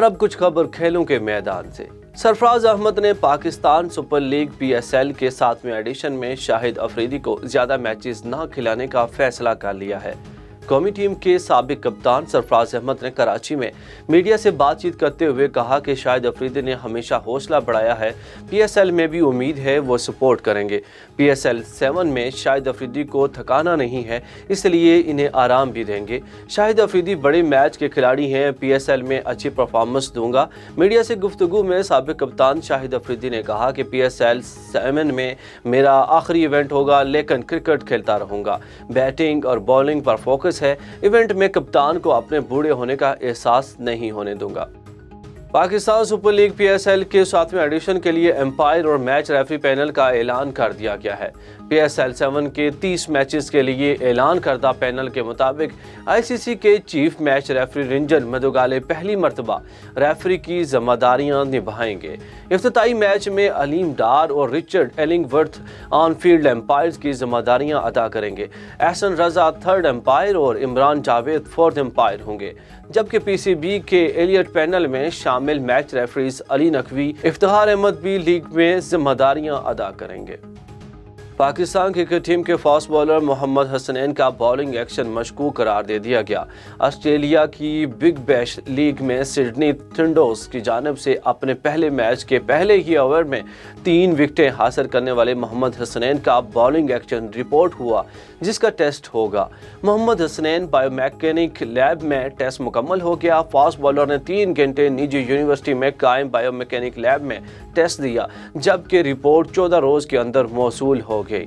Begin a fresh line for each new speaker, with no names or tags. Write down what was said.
और अब कुछ खबर खेलों के मैदान से। सरफराज अहमद ने पाकिस्तान सुपर लीग PSL के 7वें एडिशन में शाहिद अफरीदी को ज्यादा मैचेस न खिलाने का फैसला कर लिया है। कौमी टीम के साबिक कप्तान सरफराज अहमद ने कराची में मीडिया से बातचीत करते हुए कहा कि शाहिद अफरीदी ने हमेशा हौसला बढ़ाया है, PSL में भी उम्मीद है वो सपोर्ट करेंगे। PSL 7 में शाहिद अफरीदी को थकाना नहीं है, इसलिए इन्हें आराम भी देंगे। शाहिद अफरीदी बड़े मैच के खिलाड़ी हैं, PSL में अच्छी परफॉर्मेंस दूंगा। मीडिया से गुफ्तगू में साबिक कप्तान शाहिद अफरीदी ने कहा कि PSL 7 में मेरा आखिरी इवेंट होगा, लेकिन क्रिकेट खेलता रहूँगा। बैटिंग और बॉलिंग पर फोकस है। इवेंट में कप्तान को अपने बूढ़े होने का एहसास नहीं होने दूंगा। पाकिस्तान सुपर लीग PSL के 7वें एडिशन के लिए एम्पायर और मैच रेफरी पैनल का ऐलान कर दिया गया है। PSL 7 के 30 मैचेस के लिए ऐलान करदा पैनल के मुताबिक ICC के चीफ मैच रेफरी रंजन मधुगाले पहली मरतबा रेफरी की जिम्मेदारियां निभाएंगे। इफ्तिताई मैच में अलीम डार और Richard Illingworth on field empires की जिम्मेदारियां अदा करेंगे। एहसन रजा थर्ड एम्पायर और इमरान जावेद फोर्थ एम्पायर होंगे, जबकि PCB के एलियट पैनल में शामिल मैच रेफरीज अली नकवी, इफ्तिखार अहमद भी लीग में जिम्मेदारियां अदा करेंगे। पाकिस्तान क्रिकेट टीम के फास्ट बॉलर मोहम्मद हसनैन का बॉलिंग एक्शन मशकूक करार दे दिया गया। ऑस्ट्रेलिया की बिग बैश लीग में सिडनी थंडर्स की जानिब से अपने पहले मैच के पहले ही ओवर में 3 विकेटें हासिल करने वाले मोहम्मद हसनैन का बॉलिंग एक्शन रिपोर्ट हुआ, जिसका टेस्ट होगा। मोहम्मद हसनैन बायोमैकेनिक लैब में टेस्ट मुकम्मल हो गया। फास्ट बॉलर ने 3 घंटे निजी यूनिवर्सिटी में कायम बायोमैकेनिक लैब में टेस्ट दिया, जबकि रिपोर्ट 14 रोज के अंदर मौसूल हो गई।